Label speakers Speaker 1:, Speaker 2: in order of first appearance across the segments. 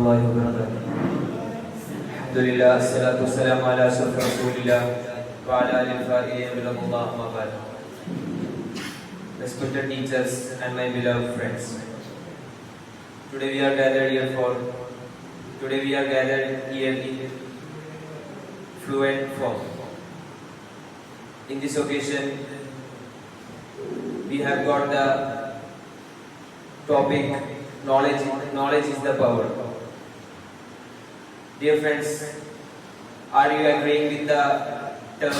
Speaker 1: الله وبركاته. الحمد لله الصلاة والسلام على أشرف رسول الله وعلى آله الفائزين برضا الله أما بعد. Respected teachers and my beloved friends, today we are gathered here in fluent form. In this occasion, we have got the topic knowledge is the power. Dear friends, are you agreeing with the term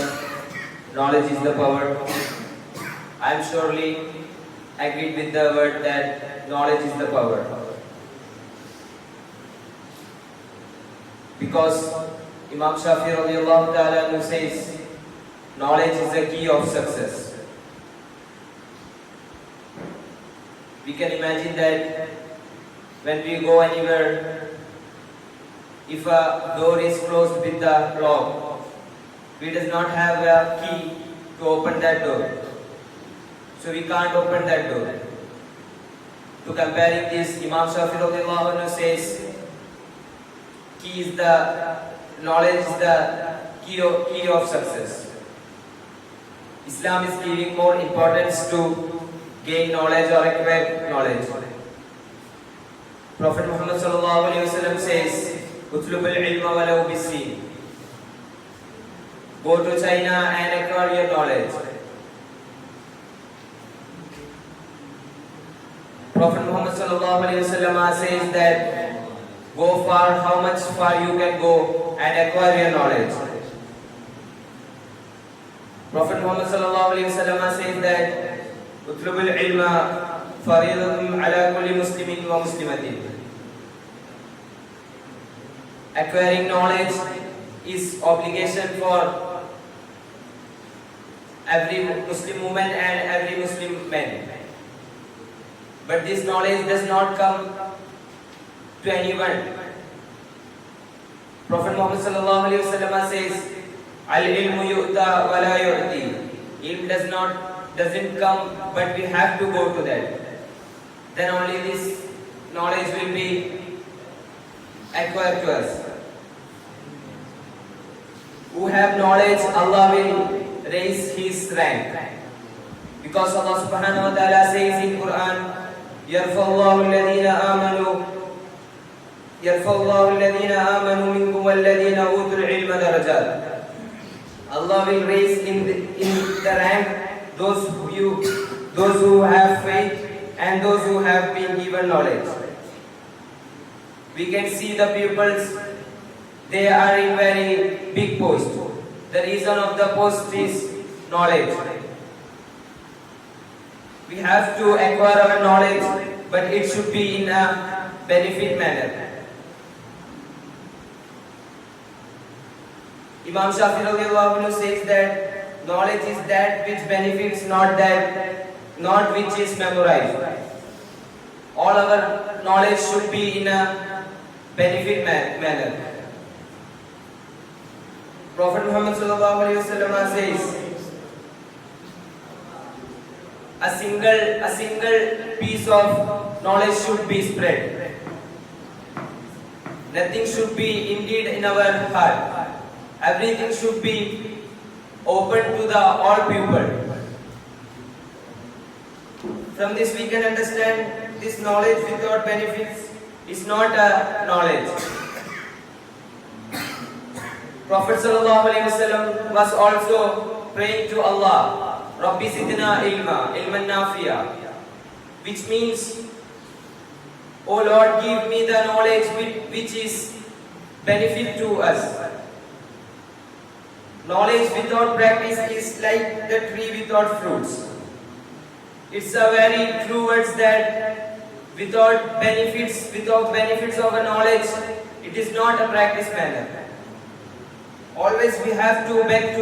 Speaker 1: knowledge is the power? I am surely agreed with the word that knowledge is the power, because Imam Shafi radiyallahu ta'ala anhu says knowledge is the key of success. We can imagine that when we go anywhere, if a door is closed with the lock, we does not have a key to open that door, so we can't open that door. To comparing this, Imam Shafi radiyallahu anhu says knowledge is the key of success. Islam is giving more importance to gain knowledge or acquire knowledge. Prophet Muhammad sallallahu alaihi wasallam says, "Utlubul ilma walau bisin." Go to China and acquire your knowledge. Prophet Muhammad sallallahu alaihi wasallam says that go far, how much far you can go and acquire your knowledge. Prophet Muhammad sallallahu alaihi wasallam says that utlubul ilma fariidatun ala kulli muslimin wa muslimatin. Acquiring knowledge is obligation for every Muslim woman and every Muslim man. But this knowledge does not come to anyone. Prophet Muhammad sallallahu alaihi wasallam says, "Al-ilmu yu'ta wa la yu'ti." Ilm doesn't come, but we have to go to that. Then only this knowledge will be acquired to us. Who have knowledge, Allah will raise his rank, because Allah subhanahu wa ta'ala says in Quran, "Yarfa'ullahu alladhina amanu minkum walladhina utul ilma darajat." Allah will raise in the rank those who have faith and those who have been given knowledge. We can see the pupils, they are in very big post. The reason of the post is knowledge. We have to acquire our knowledge, but it should be in a benefit manner. Imam Shafi radiyallahu anhu says that knowledge is that which benefits, not which is memorized. All our knowledge should be in a benefit manner. Prophet Muhammad sallallahu alaihi wasallam says, a single piece of knowledge should be spread. Nothing should be indeed in our heart. Everything should be open to the all people. From this we can understand this knowledge without benefits is not a knowledge. Prophet sallallahu alaihi wasallam was also praying to Allah, "Rabbi zidna ilman nafi'a," which means, "Oh Lord, give me the knowledge which is benefit to us." Knowledge without practice is like the tree without fruits. It's a very true words that without benefits of a knowledge, it is not a practice manner. Always we have to beg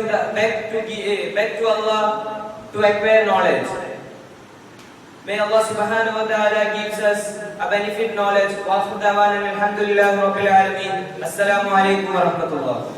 Speaker 1: to Allah to acquire knowledge. May Allah subhanahu wa ta'ala gives us a benefit knowledge. Wa akhiru da'wana alhamdulillahi rabbil alamin. Assalamu alaikum wa rahmatullah.